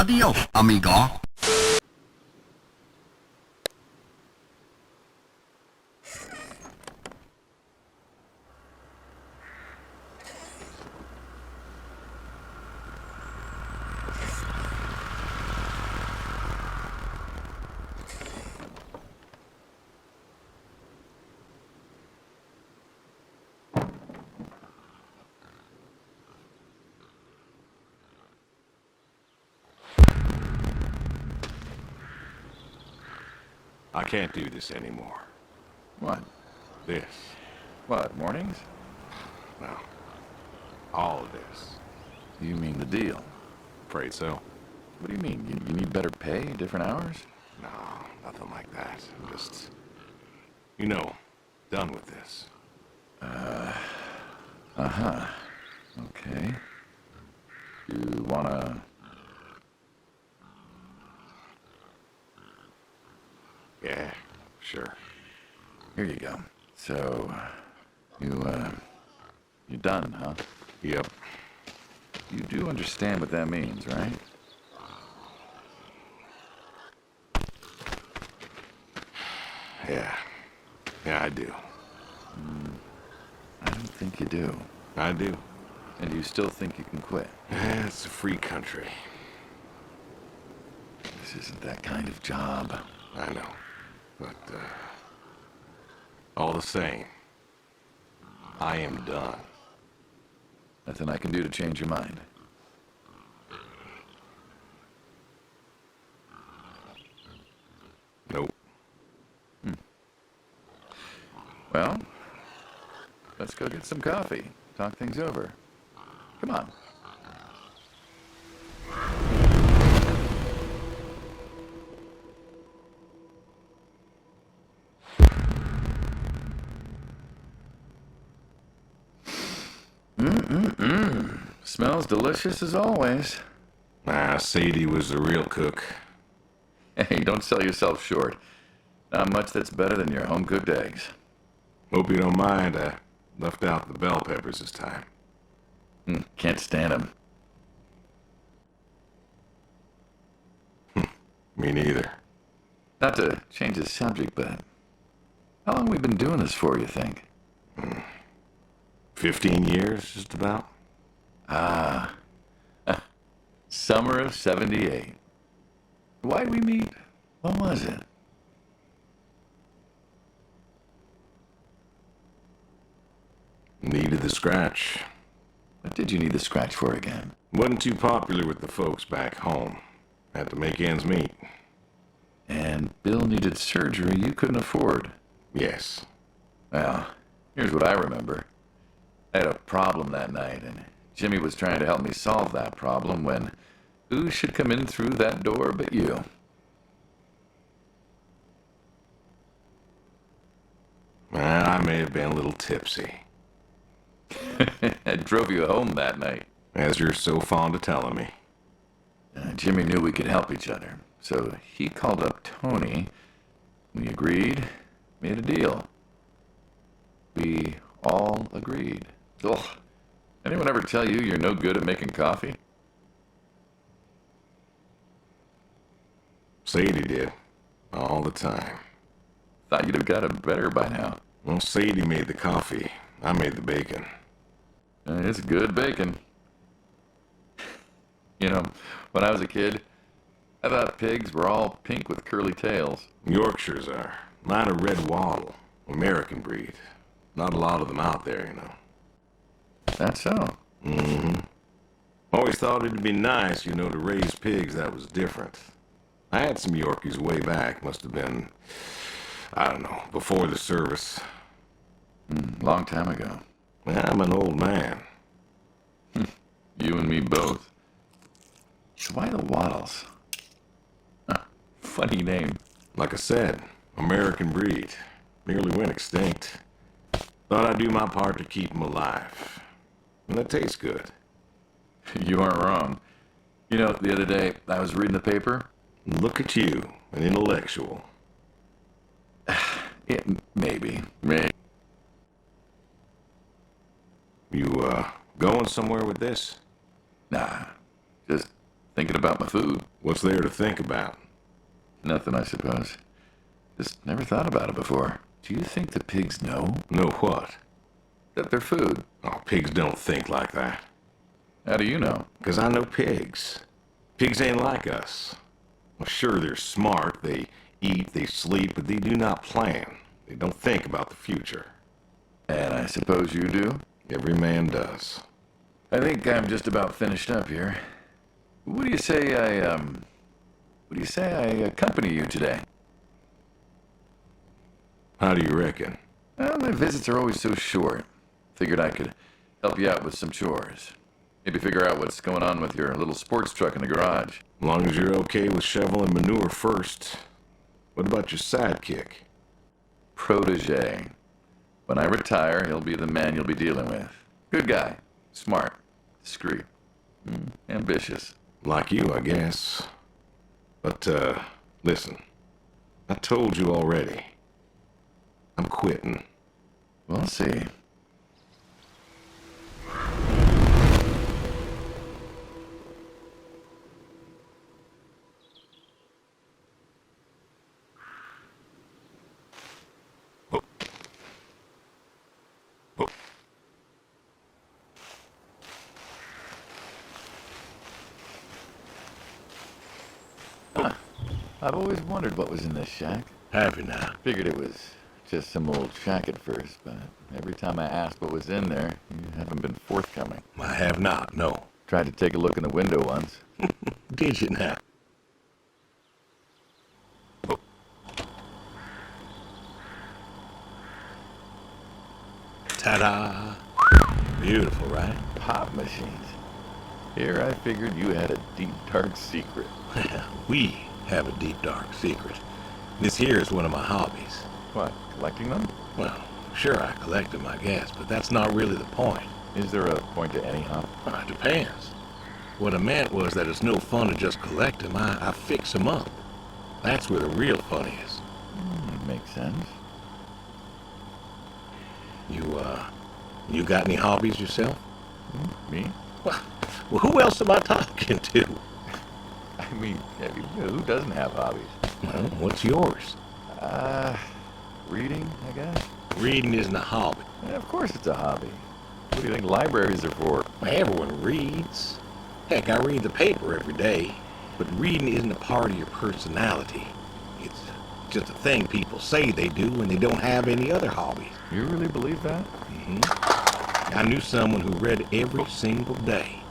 Adios, amigo. I can't do this anymore. What? This. What, mornings? No. All of this. You mean the deal? Afraid so. What do you mean? You need better pay, different hours? No, nothing like that. I'm just... You know, done with this. Uh-huh. Okay. You wanna... Yeah, sure. Here you go. So, you done, huh? Yep. You do understand what that means, right? Yeah. Yeah, I do. I don't think you do. I do. And you still think you can quit? Yeah, it's a free country. This isn't that kind of job. I know. But, all the same, I am done. Nothing I can do to change your mind. Nope. Well, let's go get some coffee. Talk things over. Come on. Smells delicious as always. Ah, Sadie was the real cook. Hey, don't sell yourself short. Not much that's better than your home-cooked eggs. Hope you don't mind, I left out the bell peppers this time. Can't stand them. Me neither. Not to change the subject, but how long have we been doing this for, you think? 15 years, just about? Summer of '78. Why'd we meet? When was it? Needed the scratch. What did you need the scratch for again? Wasn't too popular with the folks back home. Had to make ends meet. And Bill needed surgery you couldn't afford. Yes. Well, here's what I remember. I had a problem that night, and Jimmy was trying to help me solve that problem when who should come in through that door but you? Well, I may have been a little tipsy, I drove you home that night. as you're so fond of telling me. Jimmy knew we could help each other, so he called up Tony. We agreed, made a deal. We all agreed. Ugh. Anyone ever tell you you're no good at making coffee? Sadie did. All the time. Thought you'd have got it better by now. Well, Sadie made the coffee. I made the bacon. It's good bacon. You know, when I was a kid, I thought pigs were all pink with curly tails. Yorkshires are. Mine are red wattle. American breed. Not a lot of them out there, you know. That's so. Always thought it'd be nice, you know, to raise pigs that was different. I had some Yorkies way back. Must have been, I don't know, before the service. Long time ago. I'm an old man. You and me both. Why the Waddles? Funny name. Like I said, American breed. Nearly went extinct. Thought I'd do my part to keep them alive. And that tastes good. You aren't wrong. You know, the other day, I was reading the paper. Look at you, an intellectual. Yeah, maybe. Maybe. You, going somewhere with this? Nah. Just Thinking about my food. What's there to think about? Nothing, I suppose. Just never thought about it before. Do you think the pigs know Know what? that they're food? Oh, pigs don't think like that. How do you know? 'Cause I know pigs. Pigs ain't like us. Well, sure, they're smart. They eat, they sleep, but they do not plan. They don't think about the future. And I suppose you do? Every man does. I think I'm just about finished up here. What do you say I accompany you today? How do you reckon? Well, my visits are always so short. Figured I could help you out with some chores. Maybe figure out what's going on with your little sports truck in the garage. As long as you're okay with shoveling manure first. What about your sidekick? Protege. When I retire, he'll be the man you'll be dealing with. Good guy. Smart. Discreet. Ambitious. Like you, I guess. But, listen. I told you already. I'm quitting. We'll see. I've always wondered what was in this shack. Have you now? Figured it was just some old shack at first, but every time I asked what was in there, you haven't been forthcoming. I have not, no. Tried to take a look in the window once. Did you now? Ta-da! Beautiful, right? Pop machines. Here I figured you had a deep, dark secret. We have a deep, dark secret. This here is one of my hobbies. What, collecting them? Well, sure, I collect them, I guess, but that's not really the point. Is there a point to any hobby? It depends. What I meant was that it's no fun to just collect them. I fix them up. That's where the real fun is. Makes sense. You got any hobbies yourself? Me? Well, who else am I talking to? I mean, who doesn't have hobbies? Well, what's yours? Reading, I guess? Reading isn't a hobby. Yeah, of course it's a hobby. What do you think libraries are for? Everyone reads. Heck, I read the paper every day. But reading isn't a part of your personality. It's just a thing people say they do when they don't have any other hobbies. You really believe that? I knew someone who read every single day.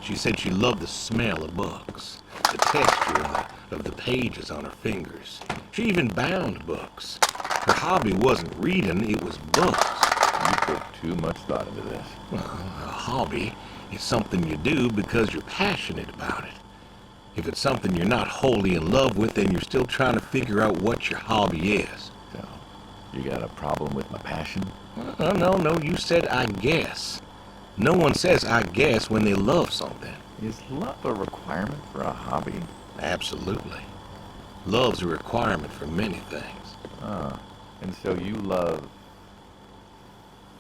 She said she loved the smell of books, the texture of the pages on her fingers. She even bound books. Her hobby wasn't reading, it was books. You put too much thought into this. Well, a hobby is something you do because you're passionate about it. If it's something you're not wholly in love with, then you're still trying to figure out what your hobby is. So, you got a problem with my passion? No, you said I guess. No one says I guess when they love something. Is love a requirement for a hobby? Absolutely. Love's a requirement for many things. And so you love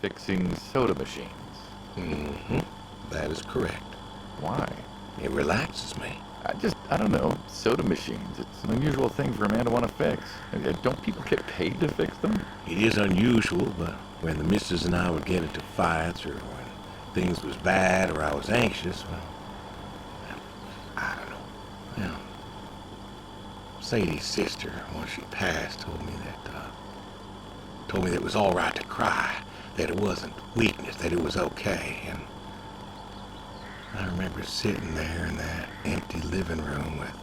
fixing soda machines? That is correct. Why? It relaxes me. I don't know, soda machines. It's an unusual thing for a man to want to fix. Don't people get paid to fix them? It is unusual, but when the missus and I would get into fights or when things was bad or I was anxious, well, I don't know. Well, Sadie's sister, when she passed, told me that it was all right to cry, that it wasn't weakness, that it was okay. And I remember sitting there in that empty living room with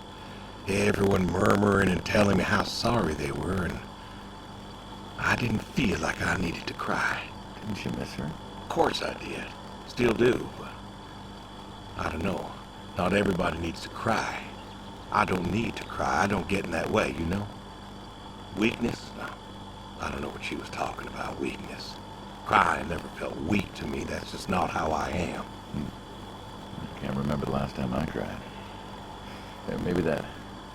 everyone murmuring and telling me how sorry they were, and I didn't feel like I needed to cry. Didn't you miss her? Of course I did. Still do, but I don't know. Not everybody needs to cry. I don't need to cry. I don't get in that way, you know? Weakness? No. I don't know what she was talking about, weakness. Crying never felt weak to me. That's just not how I am. I can't remember the last time I cried. Maybe that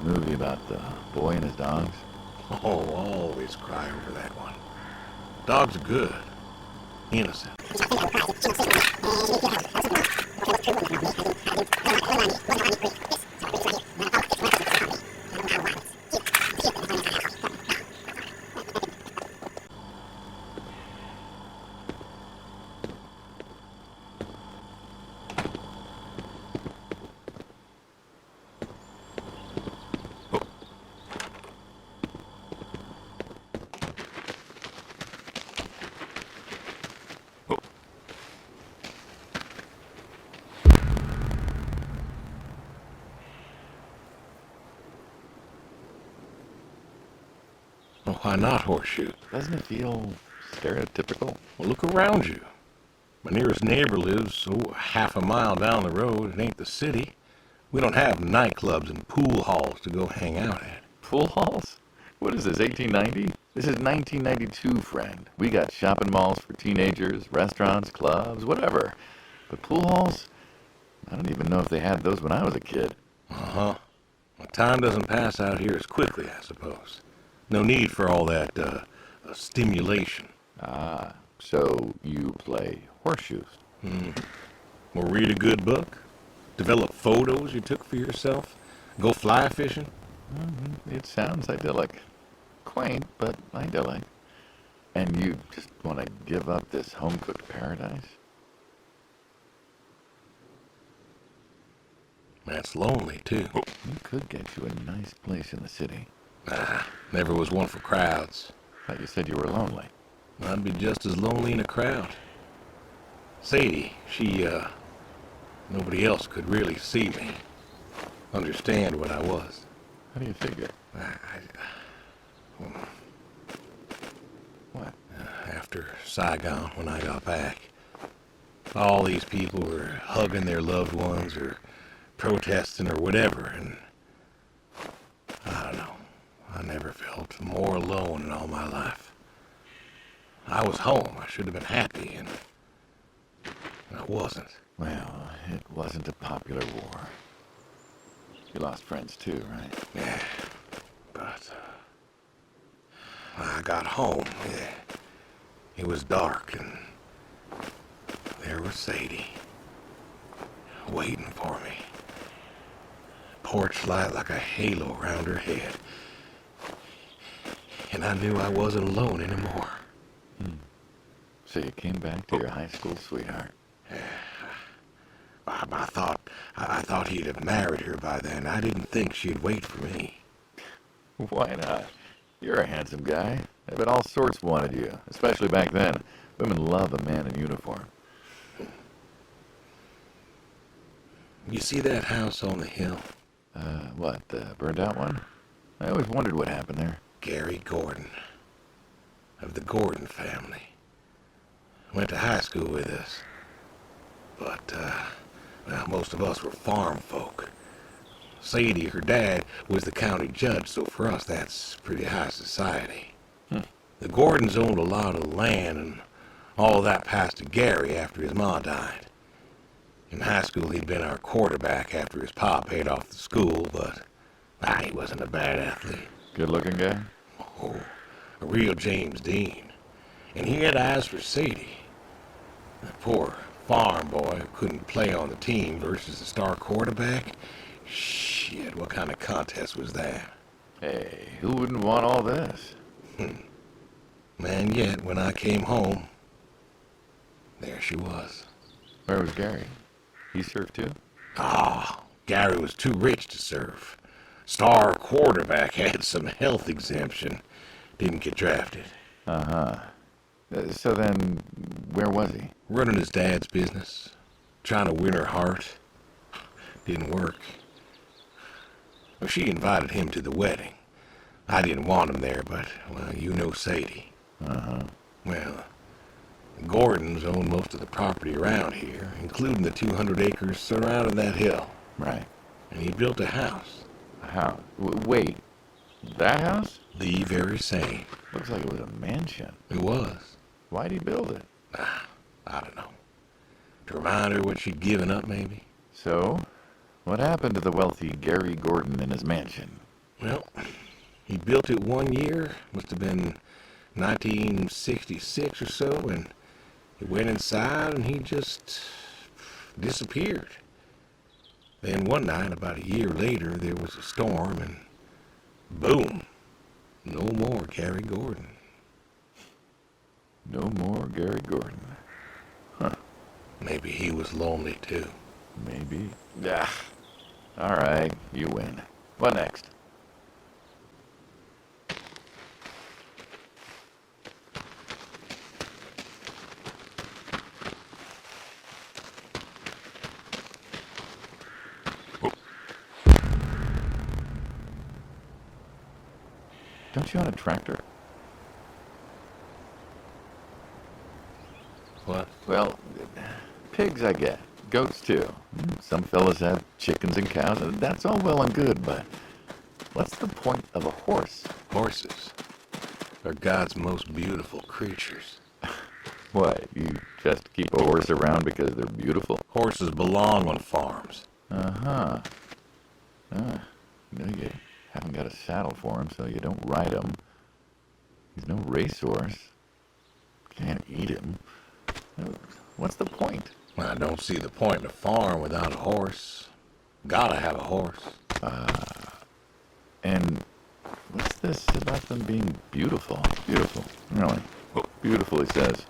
movie about the boy and his dogs. Oh, always cry over that one. Dogs are good. Innocent. Why not horseshoe? Doesn't it feel stereotypical? Well, look around you. My nearest neighbor lives, half a mile down the road. It ain't the city. We don't have nightclubs and pool halls to go hang out at. Pool halls? What is this, 1890? This is 1992, friend. We got shopping malls for teenagers, restaurants, clubs, whatever. But pool halls? I don't even know if they had those when I was a kid. Uh-huh. Well, time doesn't pass out here as quickly, I suppose. No need for all that, stimulation. Ah, so you play horseshoes. Or read a good book. Develop photos you took for yourself. Go fly fishing. It sounds idyllic. Quaint, but idyllic. And you just want to give up this home-cooked paradise? That's lonely, too. You could get you a nice place in the city. Never was one for crowds. Thought you said you were lonely. I'd be just as lonely in a crowd. Sadie, nobody else could really see me, understand what I was. How do you figure? I, What? After Saigon, when I got back, all these people were hugging their loved ones or protesting or whatever, and I don't know. I never felt more alone in all my life. I was home. I should have been happy, and I wasn't. Well, it wasn't a popular war. You lost friends too, right? Yeah, but I got home. Yeah. It was dark, and there was Sadie waiting for me. Porch light like a halo around her head. And I knew I wasn't alone anymore. So you came back to your high school sweetheart. I thought he'd have married her by then. I didn't think she'd wait for me. Why not? You're a handsome guy. I bet all sorts wanted you, especially back then. Women love a man in uniform. You see that house on the hill? What, the burned out one? I always wondered what happened there. Gary Gordon, of the Gordon family. Went to high school with us. But, well, most of us were farm folk. Sadie, her dad, was the county judge, so for us that's pretty high society. The Gordons owned a lot of land, and all that passed to Gary after his ma died. In high school, he'd been our quarterback after his pa paid off the school, but he wasn't a bad athlete. Good-looking guy? Oh, a real James Dean. And he had eyes for Sadie. The poor farm boy who couldn't play on the team versus the star quarterback. Shit, what kind of contest was that? Hey, who wouldn't want all this? And yet, when I came home, there she was. Where was Gary? He served too? Gary was too rich to serve. Star quarterback had some health exemption. Didn't get drafted. Uh-huh. So then, where was he? Running his dad's business. Trying to win her heart. Didn't work. Well, she invited him to the wedding. I didn't want him there, but, well, you know Sadie. Uh-huh. Well, the Gordons own most of the property around here, including the 200 acres surrounding that hill. Right. And he built a house. A house? Wait, that house? The very same. Looks like it was a mansion. It was. Why'd he build it? I don't know. To remind her what she'd given up, maybe? So, what happened to the wealthy Gary Gordon in his mansion? Well, he built it one year. Must have been 1966 or so, and he went inside and he just disappeared. Then one night, about a year later, there was a storm and boom, no more Gary Gordon. No more Gary Gordon. Huh. Maybe he was lonely too. Maybe. Yeah. All right, you win. What next? Don't you own a tractor? What? Well, pigs I get. Goats too. Some fellas have chickens and cows, and that's all well and good, but what's the point of a horse? Horses are God's most beautiful creatures. What, you just keep a horse around because they're beautiful? Horses belong on farms. Uh-huh. You haven't got a saddle for him, so you don't ride him. He's no racehorse. Can't eat him. What's the point? I don't see the point in a farm without a horse. Gotta have a horse. And what's this about them being beautiful? Beautiful, really. Beautiful, he says.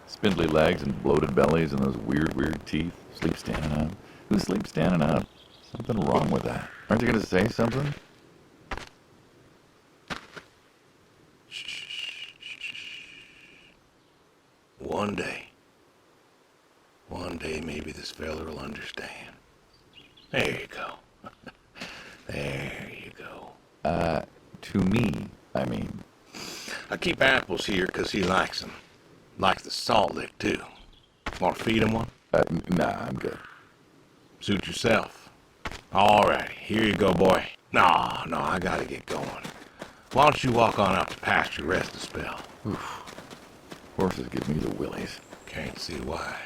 Spindly legs and bloated bellies and those weird teeth. Sleep standing up. Who sleeps standing up? Something wrong with that. Aren't you going to say something? One day maybe this fella will understand. There you go. There you go. To me, I mean. I keep apples here 'cause he likes them. Likes the salt lick too. Want to feed him one? Nah, I'm good. Suit yourself. All right, here you go, boy. No, I gotta get going. Why don't you walk on out to pasture, rest a spell? Oof. Horses give me the willies. Can't see why.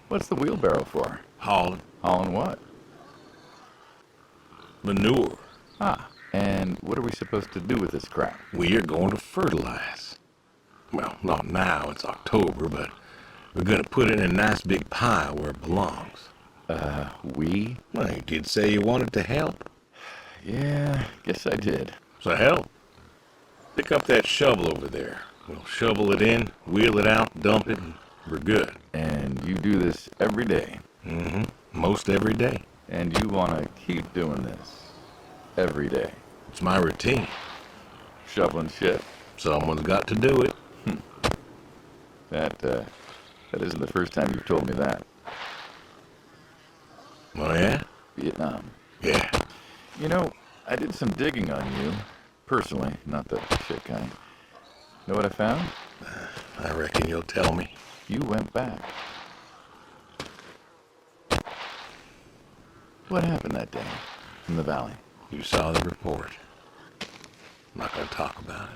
What's the wheelbarrow for? Hauling Hauling what? manure. Ah, and what are we supposed to do with this crap? We are going to fertilize. Well, not now, it's October, but we're gonna put it in a nice big pile where it belongs. We? Well, you did say you wanted to help. Yeah, guess I did. So help. Pick up that shovel over there. We'll shovel it in, wheel it out, dump it, and we're good. And you do this every day. Mm-hmm. Most every day. And you want to keep doing this every day. It's my routine. Shoveling shit. Someone's got to do it. That isn't the first time you've told me that. Oh, yeah? Vietnam. Yeah. You know, I did some digging on you. Personally, not the shit kind. Know what I found? I reckon you'll tell me. You went back. What happened that day in the valley? You saw the report. I'm not gonna talk about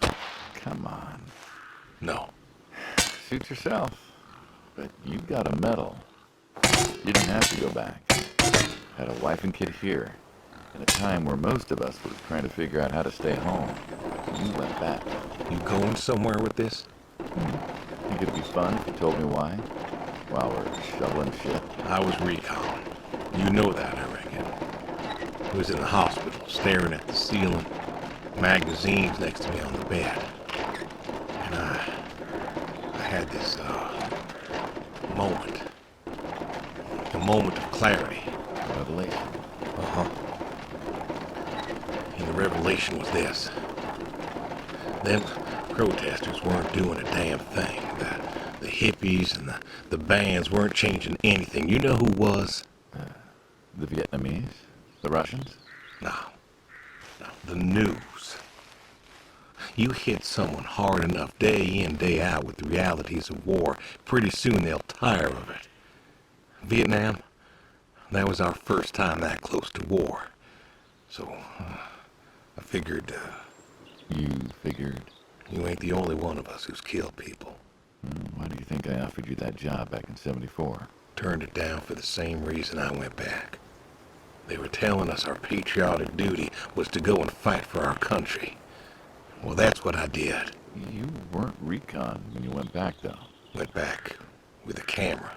it. Come on. No. Suit yourself. But you got a medal. You didn't have to go back. Had a wife and kid here. In a time where most of us were trying to figure out how to stay home. You went back. You going somewhere with this? Think it'd be fun if you told me why? While we're shoveling shit. I was recon. You know that, I reckon. I was in the hospital, staring at the ceiling, magazines next to me on the bed. And I had this, moment. A moment of clarity. Revelation. Uh-huh. And the revelation was this. Them protesters weren't doing a damn thing. The hippies and the bands weren't changing anything. You know who was? The Vietnamese? The Russians? No. The news. You hit someone hard enough day in, day out with the realities of war, pretty soon they'll tire of it. Vietnam, that was our first time that close to war. So, I figured, You figured? you ain't the only one of us who's killed people. Why do you think I offered you that job back in '74? Turned it down for the same reason I went back. They were telling us our patriotic duty was to go and fight for our country. Well, that's what I did. You weren't recon when you went back, though. Went back with a camera.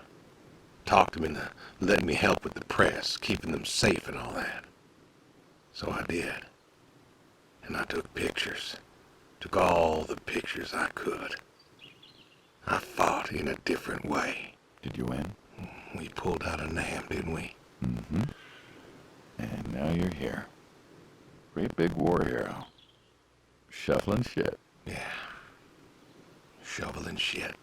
Talked them into letting me help with the press, keeping them safe and all that. So I did. And I took pictures. Took all the pictures I could. I fought in a different way. Did you win? We pulled out a Nam, didn't we? Mm-hmm. And now you're here. Great big war hero. Shuffling shit. Yeah. Shoveling shit.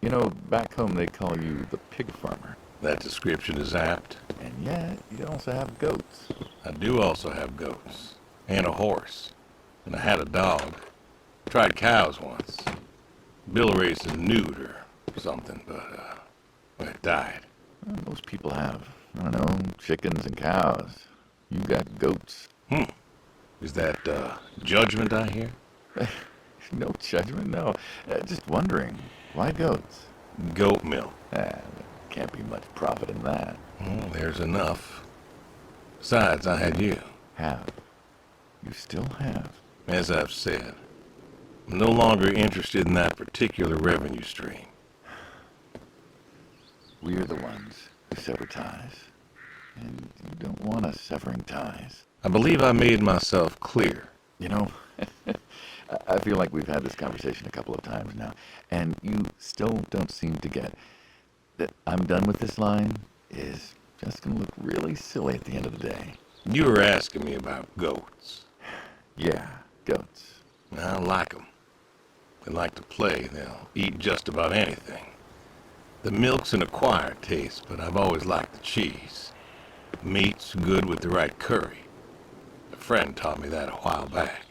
You know, back home they call you the pig farmer. That description is apt. And yet, you also have goats. I do also have goats. And a horse. And I had a dog. Tried cows once. Bill raised a newt or something, but, well, it died. Well, most people have, I don't know, chickens and cows. You got goats. Is that, judgment I hear? No judgment, no. Just wondering, why goats? Goat milk. There can't be much profit in that. Well, there's enough. Besides, I had you. Have. You still have. As I've said, I'm no longer interested in that particular revenue stream. We're the ones who sever ties. And you don't want us severing ties. I believe I made myself clear. You know, I feel like we've had this conversation a couple of times now, and you still don't seem to get that I'm done with this line is just going to look really silly at the end of the day. You were asking me about goats. Yeah, goats. I like them. They like to play. They'll eat just about anything. The milk's an acquired taste, but I've always liked the cheese. Meat's good with the right curry. A friend taught me that a while back.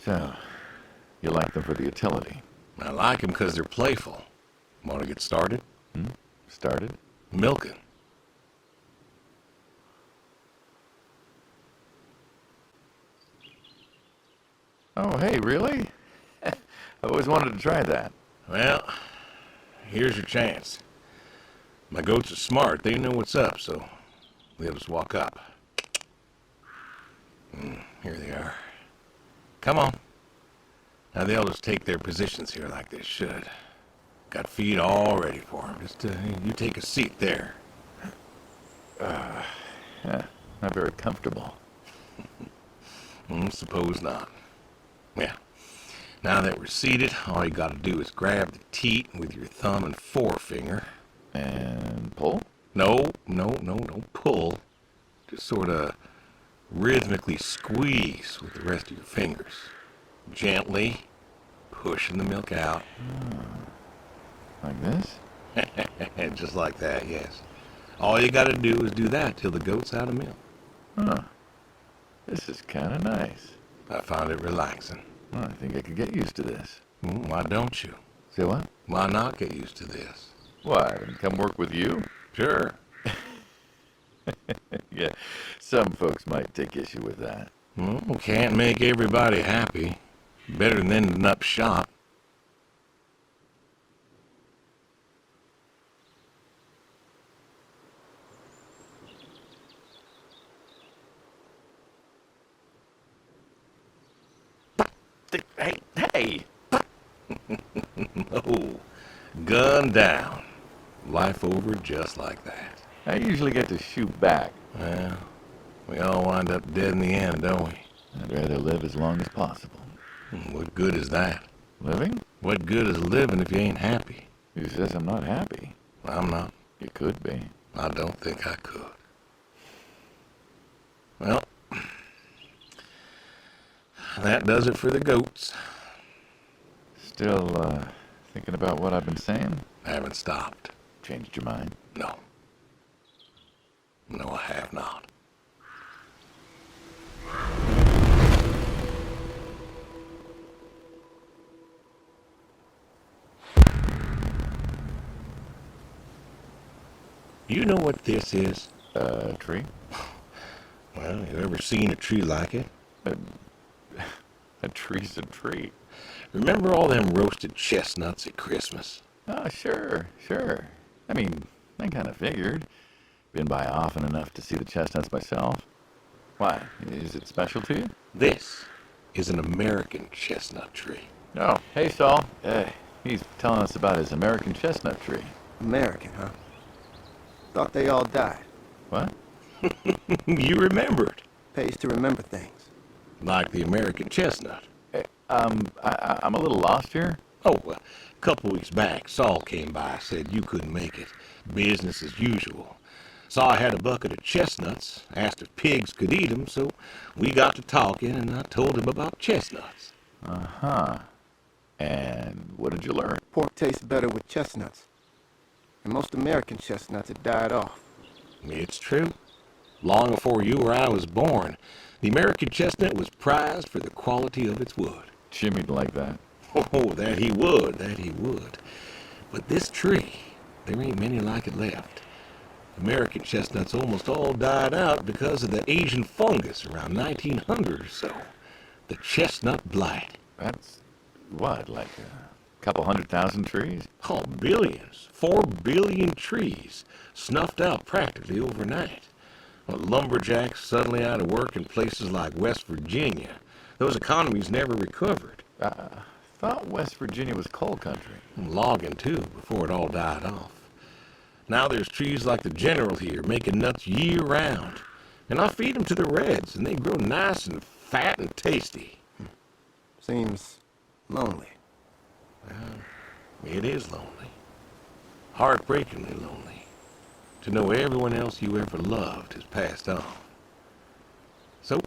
So, you like them for the utility? I like them because they're playful. Want to get started? Started? Milking. Oh, hey, really? I always wanted to try that. Well, here's your chance. My goats are smart. They know what's up, so they'll just walk up. Here they are. Come on. Now they'll just take their positions here like they should. Got feed all ready for them. Just you take a seat there. Yeah, not very comfortable. Suppose not. Yeah. Now that we're seated, all you gotta do is grab the teat with your thumb and forefinger. And pull? No, don't pull. Just sort of rhythmically squeeze with the rest of your fingers. Gently pushing the milk out. Like this? Just like that, yes. All you gotta do is do that till the goat's out of milk. Huh. This is kind of nice. I found it relaxing. Well, I think I could get used to this. Why don't you? Say what? Why not get used to this? Why? Come work with you? Sure. Yeah, some folks might take issue with that. Can't make everybody happy. Better than ending up shot. Hey! Oh, gun down. Life over just like that. I usually get to shoot back. Well, we all wind up dead in the end, don't we? I'd rather live as long as possible. What good is that? Living? What good is living if you ain't happy? Who says I'm not happy? I'm not. You could be. I don't think I could. Well, that does it for the goats. Still, thinking about what I've been saying? I haven't stopped. Changed your mind? No. No, I have not. You know what this is? Tree? Well, you ever seen a tree like it? A tree's a tree. Remember all them roasted chestnuts at Christmas? Oh, sure. I mean, I kind of figured. Been by often enough to see the chestnuts myself. Why? Is it special to you? This is an American chestnut tree. Oh, hey, Saul. He's telling us about his American chestnut tree. American, huh? Thought they all died. What? You remembered. Pays to remember things. Like the American chestnut. I'm a little lost here. Oh, a couple weeks back, Saul came by, said you couldn't make it. Business as usual. Saw I had a bucket of chestnuts, asked if pigs could eat them, so we got to talking, and I told him about chestnuts. Uh-huh. And what did you learn? Pork tastes better with chestnuts. And most American chestnuts had died off. It's true. Long before you or I was born, the American chestnut was prized for the quality of its wood. Jimmy'd like that. Oh, that he would. But this tree, there ain't many like it left. American chestnuts almost all died out because of the Asian fungus around 1900 or so. The chestnut blight. That's, what, like a couple 100,000 trees? Oh, billions. 4 billion trees snuffed out practically overnight. Well, lumberjacks suddenly out of work in places like West Virginia. Those economies never recovered. I thought West Virginia was coal country. Logging, too, before it all died off. Now there's trees like the General here making nuts year-round. And I feed them to the reds, and they grow nice and fat and tasty. Seems lonely. It is lonely. Heartbreakingly lonely. To know everyone else you ever loved has passed on. So,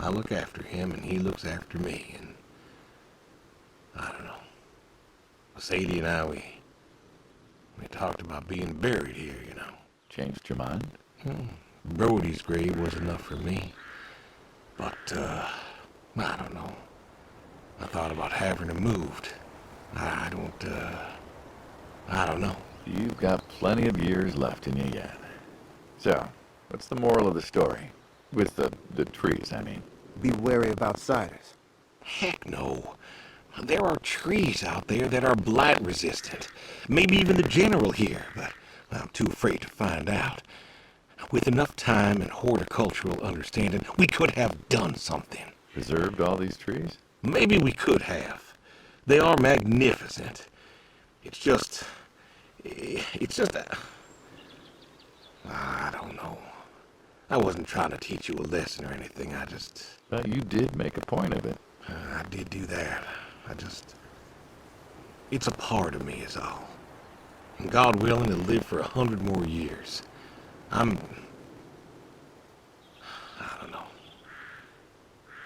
I look after him, and he looks after me, and I don't know. Sadie and I, we talked about being buried here, you know. Changed your mind? Brody's grave was enough for me. But, I don't know. I thought about having her moved. I don't know. You've got plenty of years left in you yet. So, what's the moral of the story? With the trees, I mean. Be wary of outsiders. Heck no. There are trees out there that are blight resistant. Maybe even the General here, but I'm too afraid to find out. With enough time and horticultural understanding, we could have done something. Preserved all these trees? Maybe we could have. They are magnificent. It's just I don't know. I wasn't trying to teach you a lesson or anything. But you did make a point of it. I did do that. It's a part of me is all. And God willing to live for 100 more years. I don't know.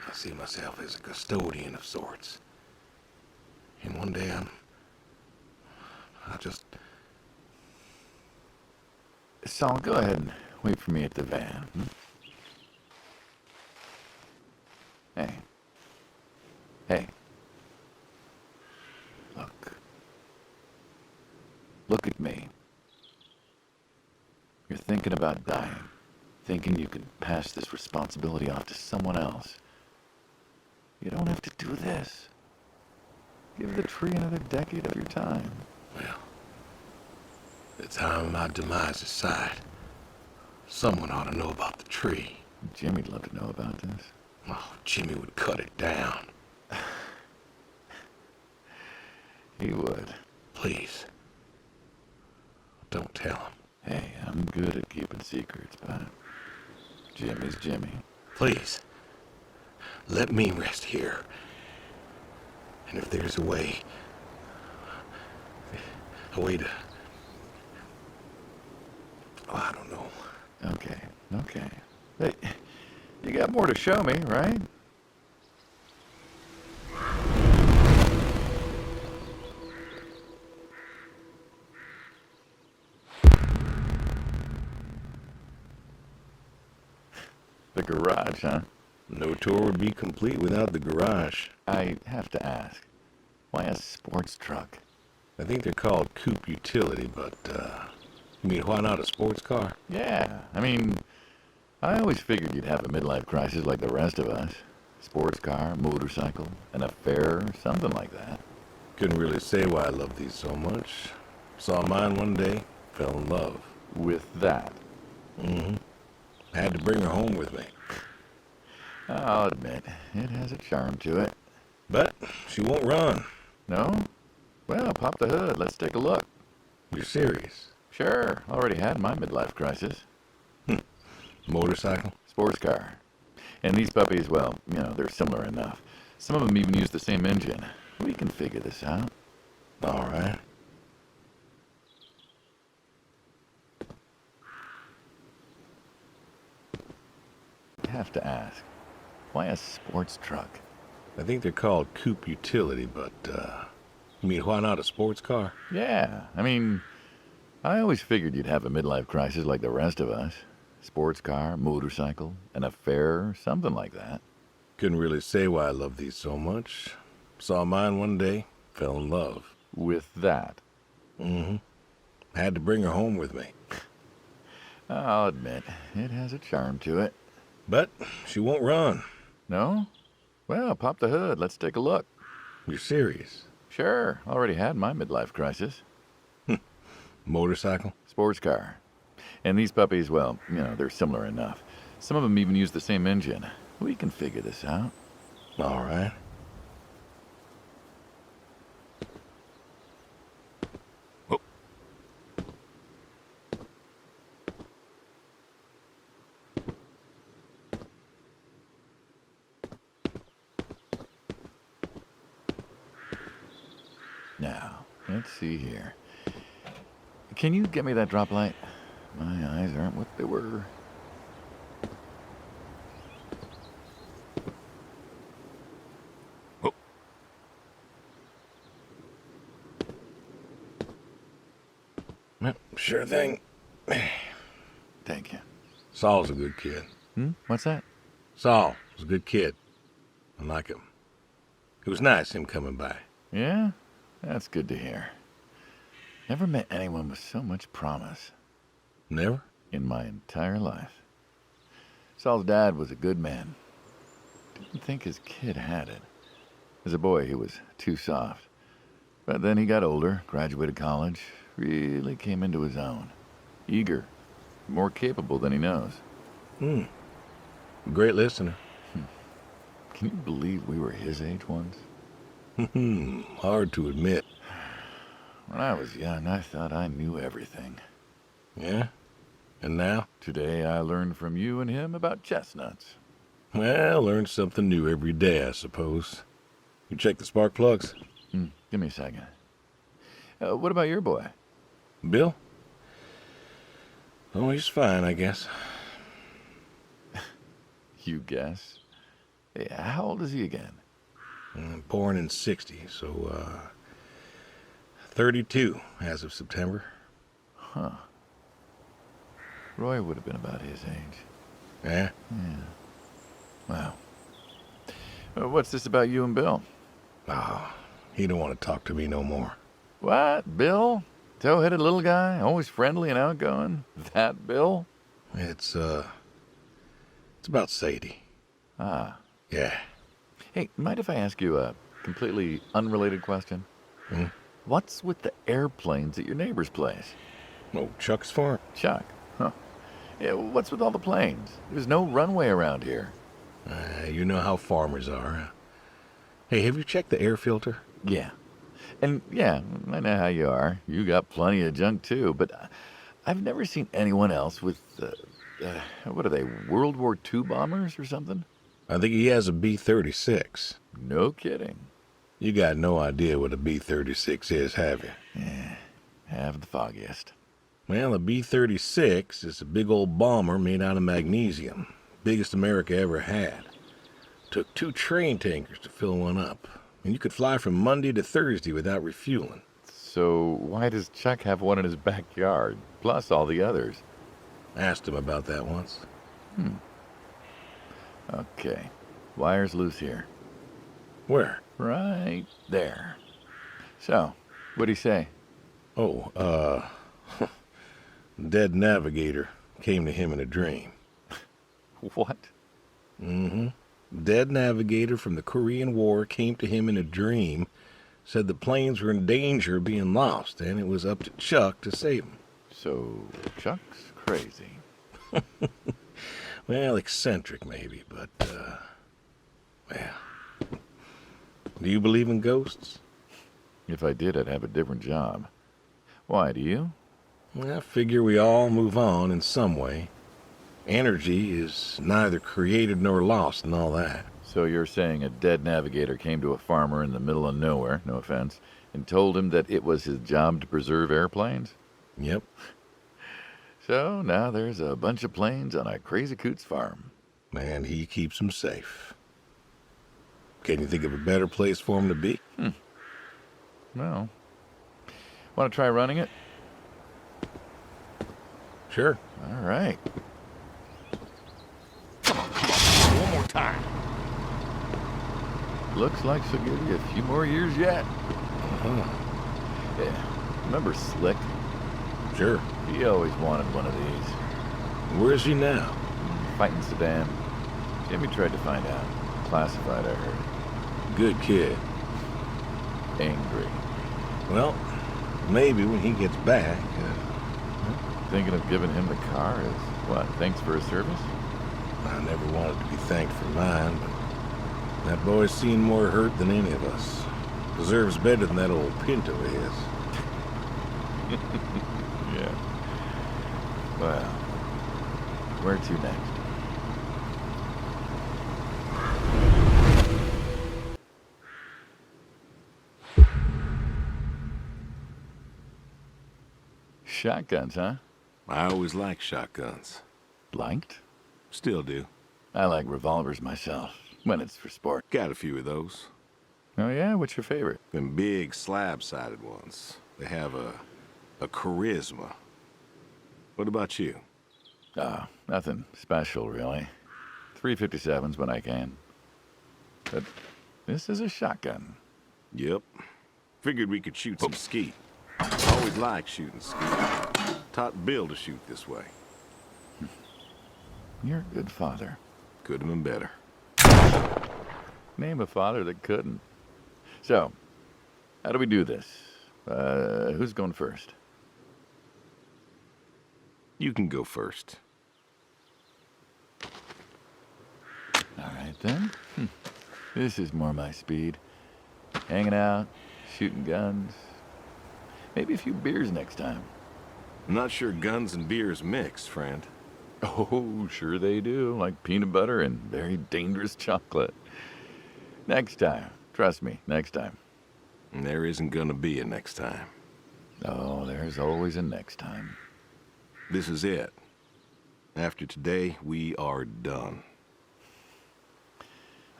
I see myself as a custodian of sorts. And one day I just... Saul, go ahead and wait for me at the van. Hey. Hey. Look at me. You're thinking about dying. Thinking you can pass this responsibility off to someone else. You don't have to do this. Give the tree another decade of your time. Well, the time of my demise is sight. Someone ought to know about the tree. Jimmy'd love to know about this. Oh, Jimmy would cut it down. He would. Please. Don't tell him. Hey, I'm good at keeping secrets, but Jimmy's Jimmy. Please. Let me rest here. And if there's a way to... Oh, I don't know. Okay. Hey, you got more to show me, right? The garage, huh? No tour would be complete without the garage. I have to ask, why a sports truck? I think they're called coupe utility, but, you mean why not a sports car? Yeah, I always figured you'd have a midlife crisis like the rest of us. Sports car, motorcycle, an affair, something like that. Couldn't really say why I love these so much. Saw mine one day, fell in love. With that? Mm-hmm. I had to bring her home with me. I'll admit, it has a charm to it. But she won't run. No? Well, pop the hood. Let's take a look. You're serious? Sure. Already had my midlife crisis. Motorcycle? Sports car. And these puppies, well, they're similar enough. Some of them even use the same engine. We can figure this out. All right. I have to ask, why a sports truck? I think they're called coupe utility, but, you mean why not a sports car? Yeah, I always figured you'd have a midlife crisis like the rest of us. Sports car, motorcycle, an affair, something like that. Couldn't really say why I love these so much. Saw mine one day, fell in love. With that? Mm-hmm. Had to bring her home with me. I'll admit, it has a charm to it. But she won't run. No? Well, pop the hood. Let's take a look. You're serious? Sure. Already had my midlife crisis. Motorcycle? Sports car. And these puppies, well, they're similar enough. Some of them even use the same engine. We can figure this out. All right. Oh. Now, let's see here. Can you get me that drop light? My eyes aren't what they were. Oh. Well, sure thing. Thank you. Saul's a good kid. What's that? Saul was a good kid. I like him. It was nice him coming by. Yeah? That's good to hear. Never met anyone with so much promise. Never? In my entire life. Saul's dad was a good man. Didn't think his kid had it. As a boy, he was too soft. But then he got older, graduated college, really came into his own. Eager, more capable than he knows. Great listener. Can you believe we were his age once? Hard to admit. When I was young, I thought I knew everything. Yeah? And now? Today, I learned from you and him about chestnuts. Well, learn something new every day, I suppose. You check the spark plugs? Give me a second. What about your boy? Bill? Oh, he's fine, I guess. You guess. Hey, how old is he again? Born in 60, so, 32 as of September. Huh. Roy would have been about his age. Yeah? Yeah. Wow. What's this about you and Bill? Oh, he don't want to talk to me no more. What? Bill? Tow-headed little guy? Always friendly and outgoing? That Bill? It's about Sadie. Ah. Yeah. Hey, mind if I ask you a completely unrelated question? What's with the airplanes at your neighbor's place? Oh, Chuck's farm? Chuck? Huh. Yeah, what's with all the planes? There's no runway around here. You know how farmers are. Hey, have you checked the air filter? Yeah. And yeah, I know how you are. You got plenty of junk too, but I've never seen anyone else with, what are they, World War II bombers or something? I think he has a B-36. No kidding. You got no idea what a B-36 is, have you? Yeah, have the foggiest. Well, a B-36 is a big old bomber made out of magnesium. Biggest America ever had. Took 2 train tankers to fill one up. And you could fly from Monday to Thursday without refueling. So why does Chuck have one in his backyard, plus all the others? Asked him about that once. Okay, wire's loose here. Where? Right there. So, what'd he say? Oh, dead navigator came to him in a dream. What? Dead navigator from the Korean War came to him in a dream, said the planes were in danger of being lost, and it was up to Chuck to save them. So, Chuck's crazy. Well, eccentric maybe, but, well. Do you believe in ghosts? If I did, I'd have a different job. Why, do you? I figure we all move on in some way. Energy is neither created nor lost and all that. So you're saying a dead navigator came to a farmer in the middle of nowhere, no offense, and told him that it was his job to preserve airplanes? Yep. So now there's a bunch of planes on a crazy coot's farm. And he keeps them safe. Can you think of a better place for him to be? Well, want to try running it? Sure. All right. One more time. Looks like she'll give you a few more years yet. Yeah. Remember Slick? Sure. He always wanted one of these. Where is he now? Fighting Saddam. Jimmy tried to find out. Classified, I heard. Good kid. Angry. Well, maybe when he gets back. Thinking of giving him the car as, what, thanks for his service? I never wanted to be thanked for mine, but that boy's seen more hurt than any of us. Deserves better than that old Pinto is. Yeah. Well, where to next? Shotguns, huh? I always liked shotguns. Liked? Still do. I like revolvers myself, when it's for sport. Got a few of those. Oh yeah? What's your favorite? Them big slab-sided ones. They have a charisma. What about you? Oh, nothing special, really. 357s when I can. But this is a shotgun. Yep. Figured we could shoot some skeet. Always liked shooting skeet. Taught Bill to shoot this way. You're a good father. Could have been better. Name a father that couldn't. So, how do we do this? Who's going first? You can go first. All right, then. This is more my speed. Hanging out, shooting guns. Maybe a few beers next time. I'm not sure guns and beers mix, friend. Oh, sure they do. Like peanut butter and very dangerous chocolate. Next time, Trust me, next time. And there isn't gonna be a next time. Oh, there's always a next time. This is it. After today, we are done.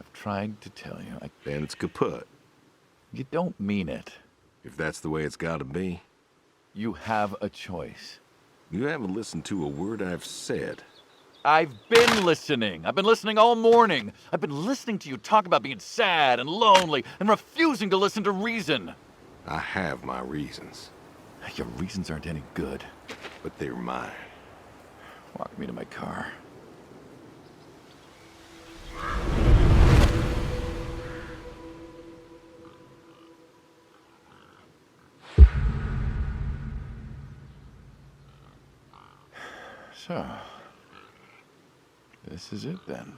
I've tried to tell you. Then it's kaput. You don't mean it. If that's the way it's gotta be. You have a choice. You haven't listened to a word I've said. I've been listening. I've been listening all morning. I've been listening to you talk about being sad and lonely and refusing to listen to reason. I have my reasons. Your reasons aren't any good. But they're mine. Walk me to my car. So, this is it then.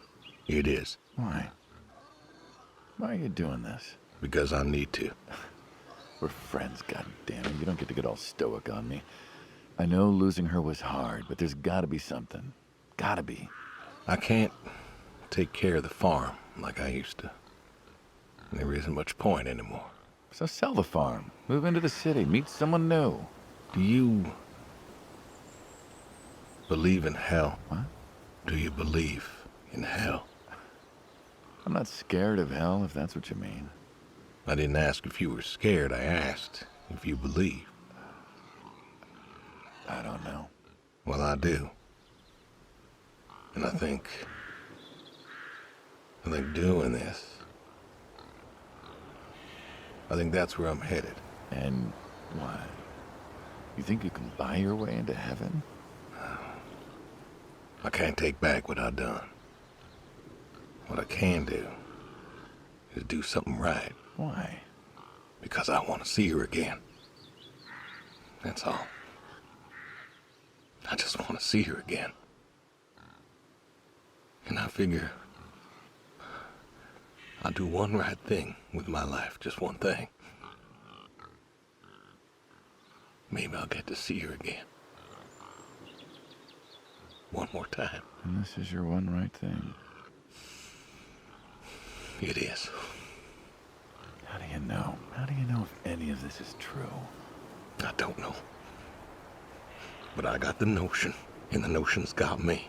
It is. Why? Why are you doing this? Because I need to. We're friends, goddammit. You don't get to get all stoic on me. I know losing her was hard, but there's gotta be something. Gotta be. I can't take care of the farm like I used to. There isn't much point anymore. So sell the farm. Move into the city. Meet someone new. Do you believe in hell? What? Do you believe in hell? I'm not scared of hell, if that's what you mean. I didn't ask if you were scared. I asked if you believe. I don't know. Well, I do. And I think doing this, I think that's where I'm headed. And why? You think you can buy your way into heaven? I can't take back what I've done. What I can do is do something right. Why? Because I want to see her again. That's all. I just want to see her again. And I figure I'll do one right thing with my life, just one thing. Maybe I'll get to see her again. One more time. And this is your one right thing. It is. How do you know? How do you know if any of this is true? I don't know. But I got the notion, and the notion's got me.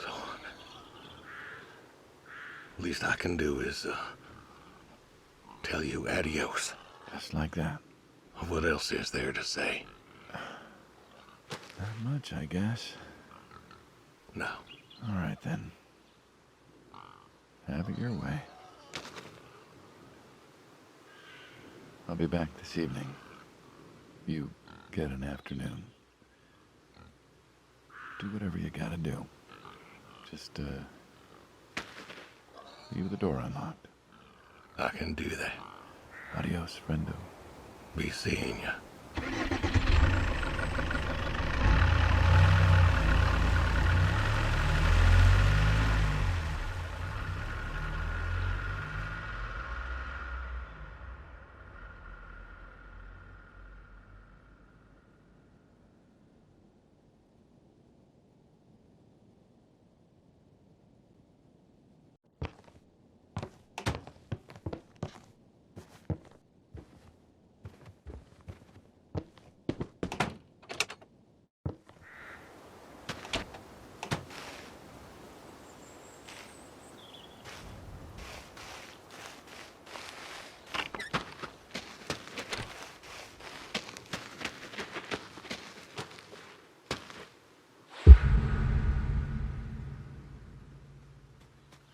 So, least I can do is, tell you adios. Just like that. What else is there to say? Not much, I guess. No. All right, then. Have it your way. I'll be back this evening. You get an afternoon. Do whatever you gotta do. Just, leave the door unlocked. I can do that. Adios, friendo. Be seeing ya.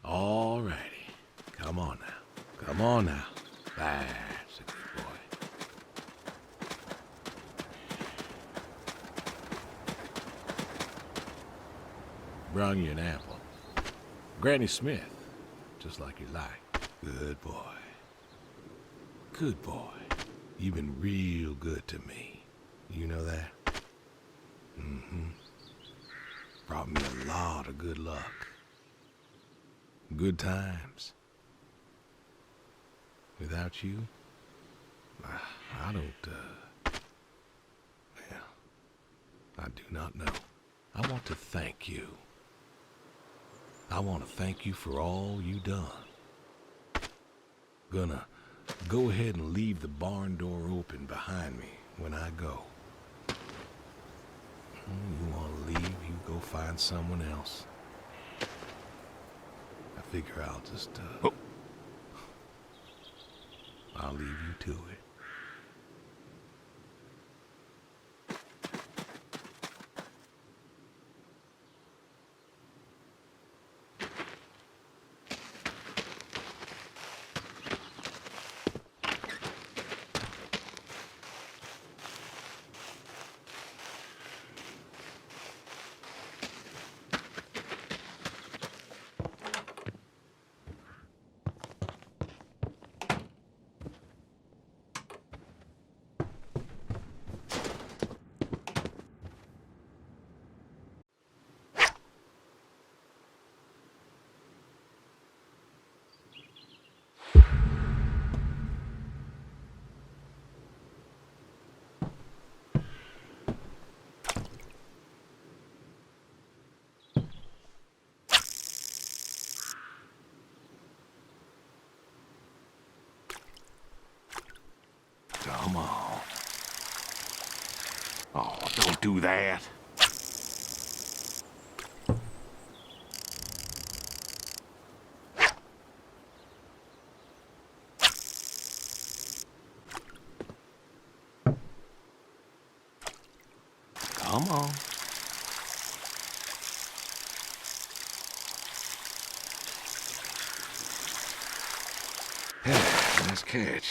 All righty. Come on now. Come on now. That's a good boy. Brung you an apple. Granny Smith, just like you like. Good boy. Good boy. You've been real good to me. You know that? Mm-hmm. Brought me a lot of good luck. Good times. Without you, I don't, well, I do not know. I want to thank you. I want to thank you for all you done. Gonna go ahead and leave the barn door open behind me when I go. You want to leave, you go find someone else. I figure I'll just, I'll leave you to it. Come on. Oh, don't do that. Come on. Nice catch.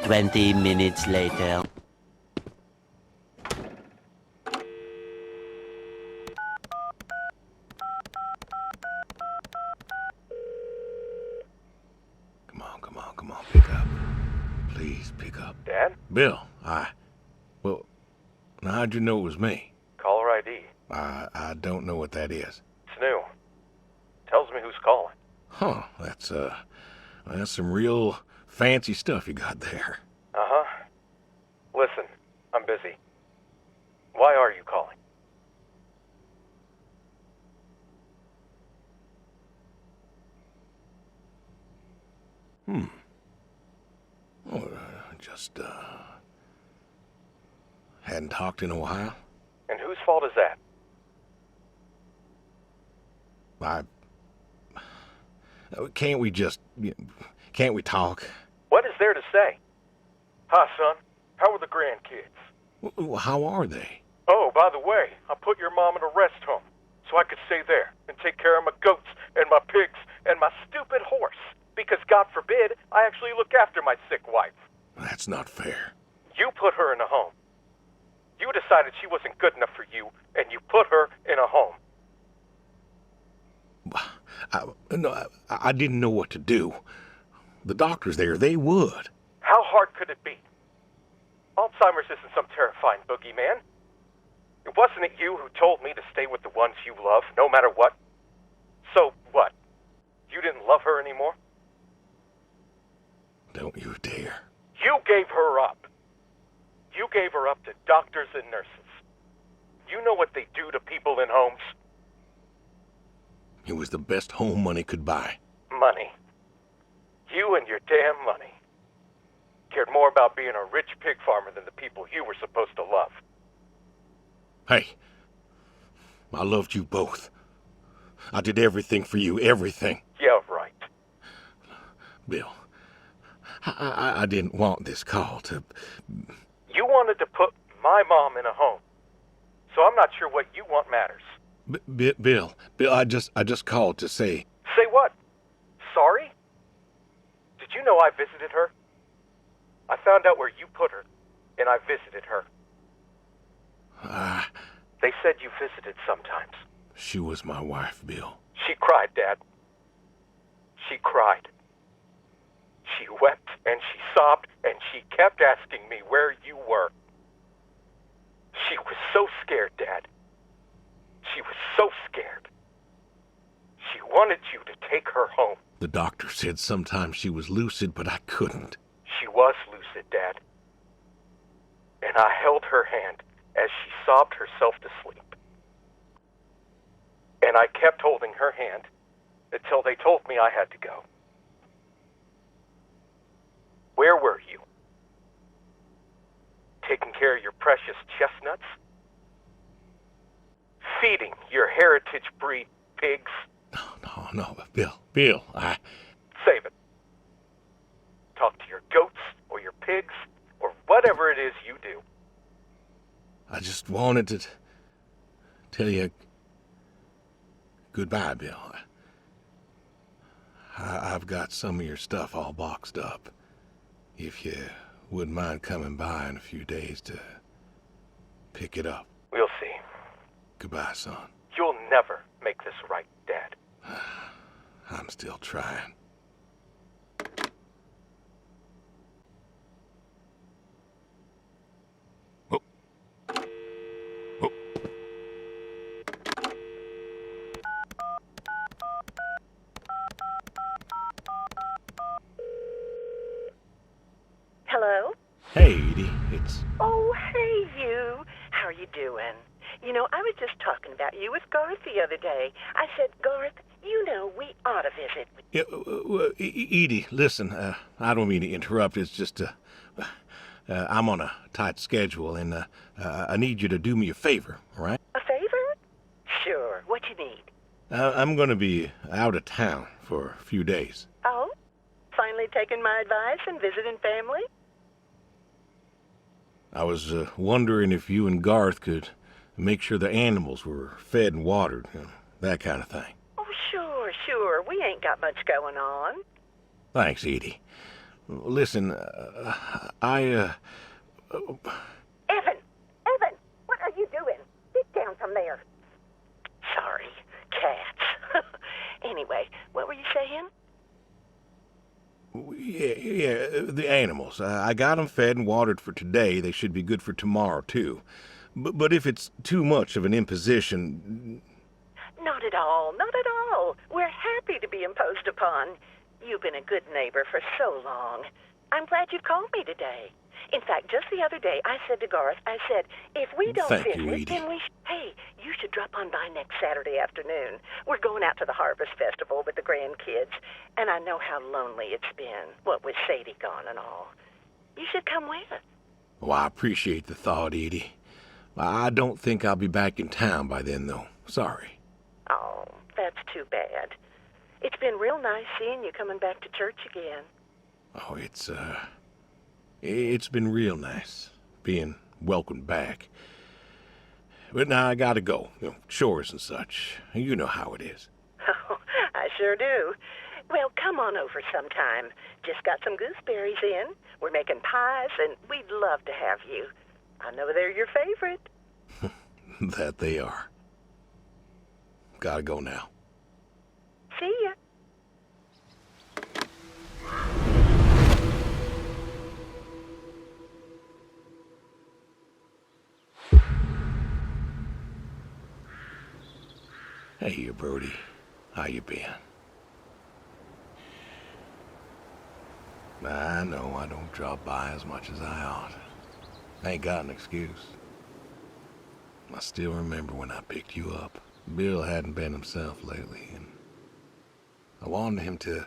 Twenty minutes later. Come on, pick up. Please pick up. Dad? Bill, well, now how'd you know it was me? Caller ID. I don't know what that is. It's new. Tells me who's calling. Huh, that's some real fancy stuff you got there. Uh-huh. Listen, I'm busy. Why are you calling? just, hadn't talked in a while. And whose fault is that? Can't we talk? What is there to say? Hi, son. How are the grandkids? How are they? Oh, by the way, I put your mom in a rest home so I could stay there and take care of my goats and my pigs and my stupid horse. Because God forbid, I actually look after my sick wife. That's not fair. You put her in a home. You decided she wasn't good enough for you, and you put her in a home. I didn't know what to do. The doctors there, they would. How hard could it be? Alzheimer's isn't some terrifying boogeyman. It wasn't it you who told me to stay with the ones you love, no matter what? So what? You didn't love her anymore? Don't you dare. You gave her up. You gave her up to doctors and nurses. You know what they do to people in homes? It was the best home money could buy. Money. You and your damn money. Cared more about being a rich pig farmer than the people you were supposed to love. Hey, I loved you both. I did everything for you, everything. Yeah, right. Bill, I didn't want this call to... You wanted to put my mom in a home. So I'm not sure what you want matters. Bill, I just called to say... Say what? Sorry? Did you know I visited her? I found out where you put her, and I visited her. They said you visited sometimes. She was my wife, Bill. She cried, Dad. She cried. She wept and she sobbed and she kept asking me where you were. She was so scared, Dad. She was so scared. She wanted you to take her home. The doctor said sometimes she was lucid, but I couldn't. She was lucid, Dad. And I held her hand as she sobbed herself to sleep. And I kept holding her hand until they told me I had to go. Where were you? Taking care of your precious chestnuts? Feeding your heritage breed pigs? No, Bill, Save it. Talk to your goats or your pigs or whatever it is you do. I just wanted to tell you goodbye, Bill. I've got some of your stuff all boxed up. If you wouldn't mind coming by in a few days to pick it up. We'll see. Goodbye, son. You'll never make this right, Dad. I'm still trying. Hello? Hey, Edie, it's... Oh, hey, you. How are you doing? You know, I was just talking about you with Garth the other day. I said, Garth, you know, we ought to visit. Yeah, Edie, listen, I don't mean to interrupt. It's just, I'm on a tight schedule, and I need you to do me a favor, all right? A favor? Sure. What you need? I'm going to be out of town for a few days. Oh? Finally taking my advice and visiting family? I was wondering if you and Garth could make sure the animals were fed and watered, you know, that kind of thing. Oh, sure. We ain't got much going on. Thanks, Edie. Listen, I, Evan, what are you doing? Get down from there. Sorry, cats. Anyway, what were you saying? Yeah, the animals. I got them fed and watered for today. They should be good for tomorrow, too. But if it's too much of an imposition... Not at all. We're happy to be imposed upon. You've been a good neighbor for so long. I'm glad you called me today. In fact, just the other day, I said to Garth, if we don't Thank visit, you, Edie. then hey, you should drop on by next Saturday afternoon. We're going out to the Harvest Festival with the grandkids, and I know how lonely it's been, what with Sadie gone and all. You should come with. Well, I appreciate the thought, Edie. I don't think I'll be back in town by then, though. Sorry. Oh, that's too bad. It's been real nice seeing you coming back to church again. Oh, it's been real nice being welcomed back. But now I gotta go. Chores and such. You know how it is. Oh, I sure do. Well, come on over sometime. Just got some gooseberries in. We're making pies, and we'd love to have you. I know they're your favorite. That they are. Gotta go now. See ya. Hey, Brody. How you been? I know I don't drop by as much as I ought. I ain't got an excuse. I still remember when I picked you up. Bill hadn't been himself lately, and I wanted him to...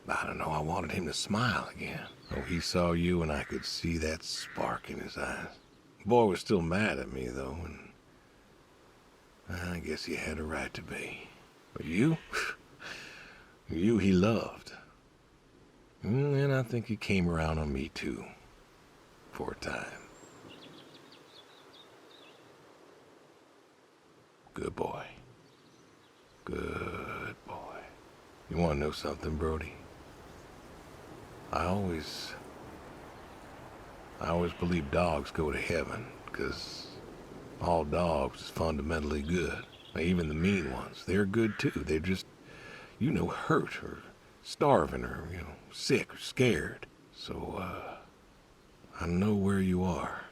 I wanted him to smile again. Oh, he saw you and I could see that spark in his eyes. The boy was still mad at me, though, and I guess he had a right to be. But you? You he loved. And I think he came around on me, too. For a time. Good boy. Good boy. You want to know something, Brody? I always believe dogs go to heaven, because all dogs is fundamentally good. Even the mean ones, they're good too. They're just, hurt or starving or, sick or scared. So, I know where you are.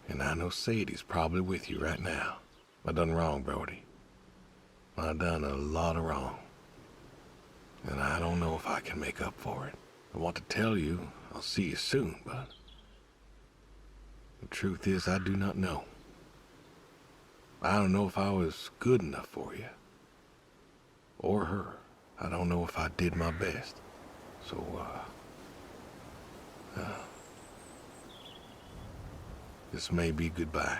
And I know Sadie's probably with you right now. I done wrong, Brody. I done a lot of wrong. And I don't know if I can make up for it. I want to tell you I'll see you soon, but the truth is I do not know. I don't know if I was good enough for you. Or her. I don't know if I did my best. So, this may be goodbye.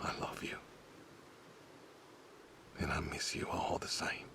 I love you. And I miss you all the same.